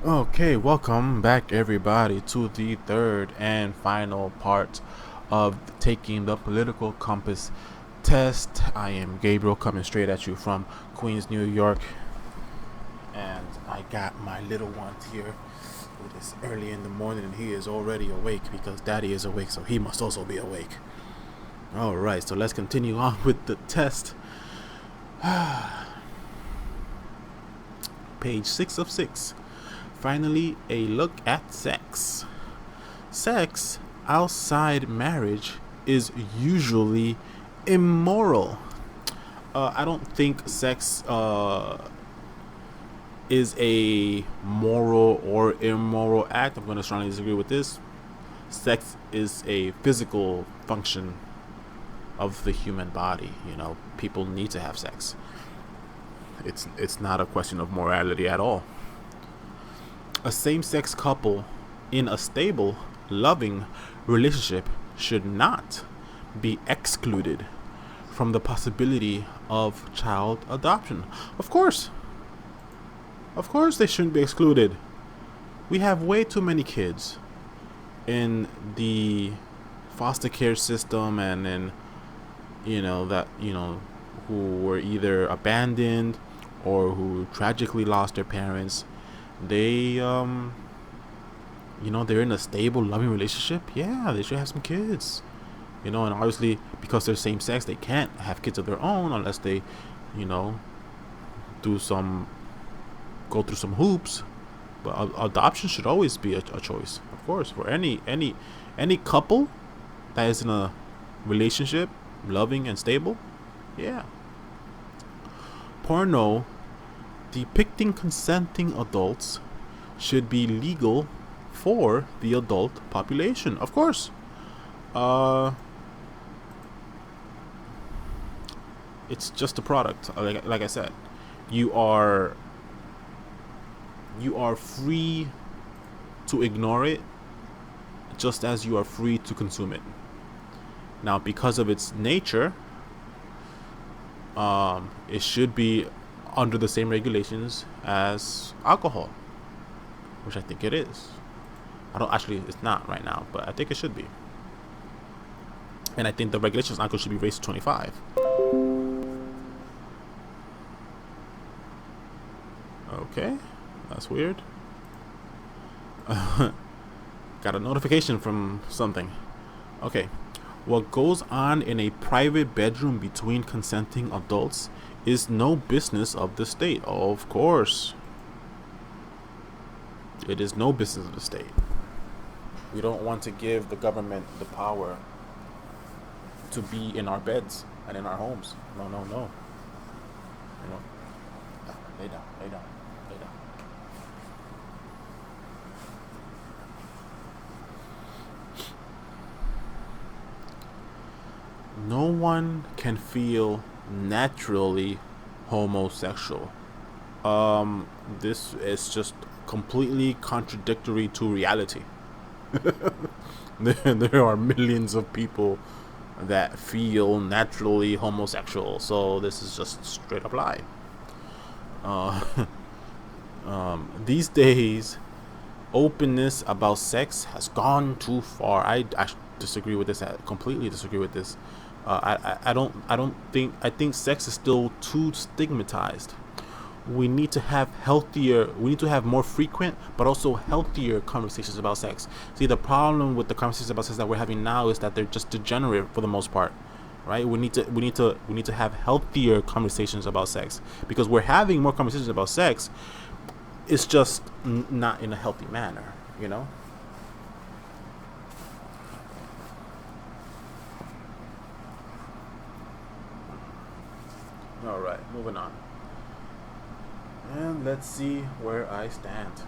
Okay, welcome back everybody to the third and final part of taking the political compass test. I am Gabriel coming straight at you from Queens, New York. And I got my little one here. It is early in the morning and he is already awake because daddy is awake, so he must also be awake. Alright, so let's continue on with the test. Page 6 of 6. Finally, a look at sex. Sex outside marriage is usually immoral. I don't think sex is a moral or immoral act. I'm going to strongly disagree with this. Sex is a physical function of the human body. You know, people need to have sex. It's not a question of morality at all. A same-sex couple in a stable, loving relationship should not be excluded from the possibility of child adoption. Of course they shouldn't be excluded. We have way too many kids in the foster care system and in who were either abandoned or who tragically lost their parents. They they're in a stable, loving relationship. Yeah, they should have some kids. And obviously because they're same sex, they can't have kids of their own unless they go through some hoops. But adoption should always be a choice, of course, for any couple that is in a relationship, loving and stable. Yeah. Porno depicting consenting adults should be legal for the adult population. Of course. It's just a product. Like I said, you are free to ignore it, just as you are free to consume it. Now, because of its nature, it should be under the same regulations as alcohol, which I think it is. It's not right now, but I think it should be. And I think the regulations on alcohol should be raised to 25. Okay, that's weird. Got a notification from something. Okay. What goes on in a private bedroom between consenting adults is no business of the state. Of course. It is no business of the state. We don't want to give the government the power to be in our beds and in our homes. No. Lay down. No one can feel naturally homosexual. This is just completely contradictory to reality. There are millions of people that feel naturally homosexual, so this is just straight up lie. These days, openness about sex has gone too far. I disagree with this. I completely disagree with this. I think sex is still too stigmatized. We need to have more frequent but also healthier conversations about sex. See, the problem with the conversations about sex that we're having now is that they're just degenerate for the most part, right? We need to have healthier conversations about sex, because we're having more conversations about sex. It's just not in a healthy manner, Alright, moving on. And let's see where I stand.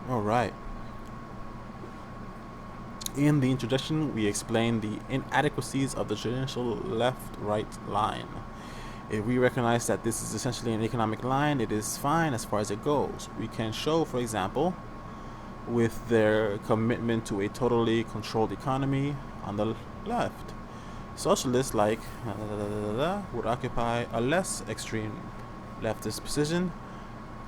Alright. In the introduction, we explained the inadequacies of the traditional left-right line. If we recognize that this is essentially an economic line, it is fine as far as it goes. We can show, for example, with their commitment to a totally controlled economy on the left. Socialists would occupy a less extreme leftist position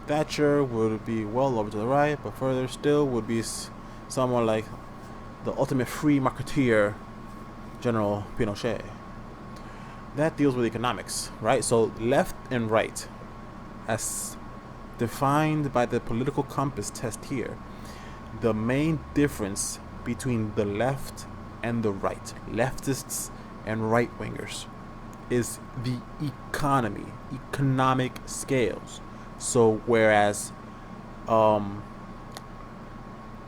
Thatcher would be well over to the right, but further still would be someone like the ultimate free marketeer, General Pinochet. That deals with economics, right? So left and right, as defined by the political compass test here, the main difference between the left and the right, leftists and right wingers, is the economy, economic scales. So whereas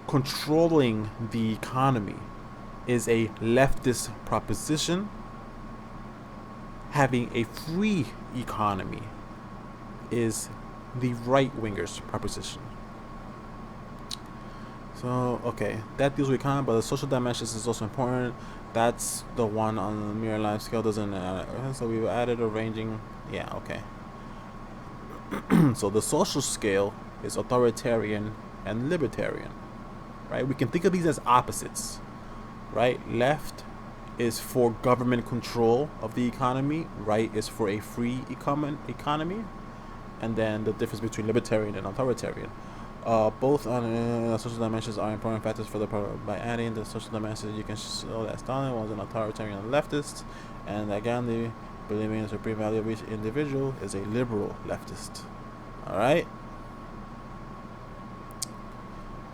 controlling the economy is a leftist proposition, having a free economy is the right wingers proposition. So, okay, that deals with economy, but the social dimensions is also important. That's the one on the mirror line scale doesn't so we've added a ranging. Yeah, okay. So the social scale is authoritarian and libertarian, right? We can think of these as opposites, right? Left is for government control of the economy, right is for a free economy, and then the difference between libertarian and authoritarian. Both on social dimensions are important factors for the problem. By adding the social dimensions, you can show that Stalin was an authoritarian leftist, and that Gandhi, believing in the supreme value of each individual, is a liberal leftist. All right.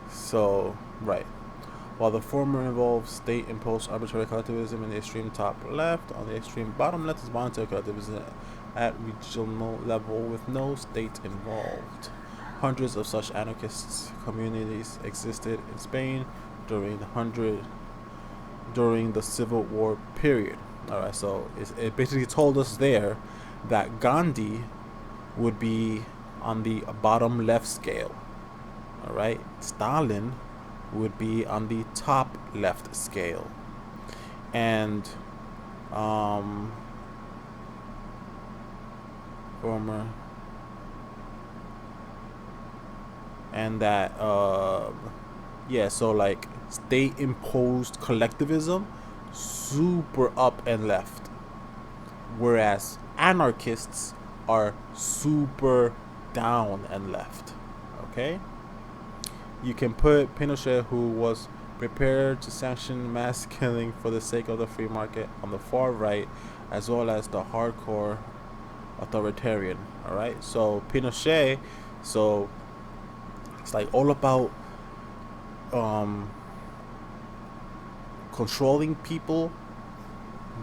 So, right. While the former involves state-imposed arbitrary collectivism in the extreme top left, on the extreme bottom left is voluntary collectivism at regional level with no state involved. Hundreds of such anarchist communities existed in Spain during the Civil War period. All right, so it basically told us there that Gandhi would be on the bottom left scale. All right, Stalin would be on the top left scale, and former. And that yeah, so like state imposed collectivism, super up and left, whereas anarchists are super down and left. Okay, you can put Pinochet, who was prepared to sanction mass killing for the sake of the free market, on the far right, as well as the hardcore authoritarian. All right, so Pinochet, so it's like all about controlling people,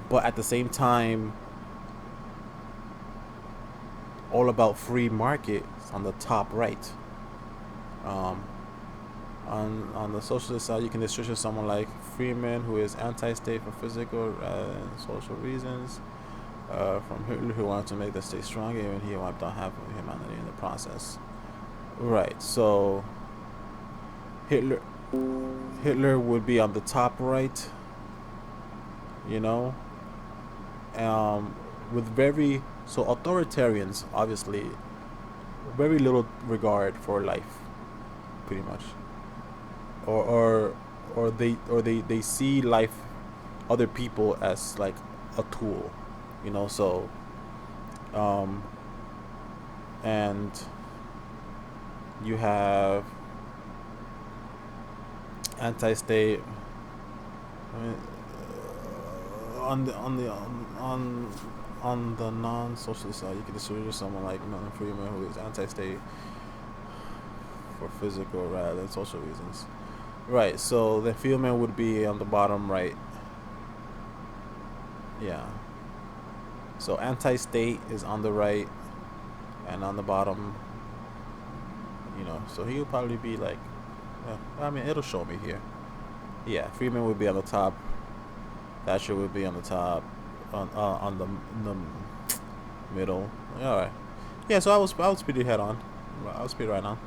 but at the same time all about free market on the top right. On the socialist side, you can distinguish someone like Freeman, who is anti-state for physical and social reasons, from Hitler, who wanted to make the state strong, even he wiped out half of humanity in the process. Right, so Hitler would be on the top right, you know, with so authoritarians, obviously, very little regard for life, pretty much, or they see life, other people, as like a tool, you know. So and you have anti-state. I mean, on the non-socialist side, you can distinguish someone like Milton Friedman, who is anti-state for physical rather than social reasons. Right. So the Friedman would be on the bottom right. Yeah. So anti-state is on the right, and on the bottom, you know. So he would probably be like, I mean, it'll show me here. Yeah, Freeman would be on the top. Thatcher would be on the top, on the middle. All right. Yeah, so I was pretty head on. I was pretty right on.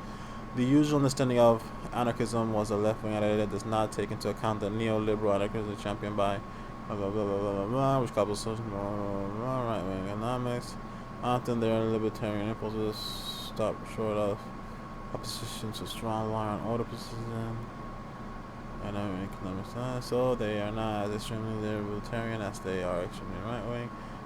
The usual understanding of anarchism was a left-wing idea that does not take into account the neoliberal anarchism championed by blah blah blah blah blah blah, which couples social right-wing economics. Often their libertarian impulses stop short of opposition to strong law and order position. And economic science, so they are not as extremely libertarian as they are extremely right-wing.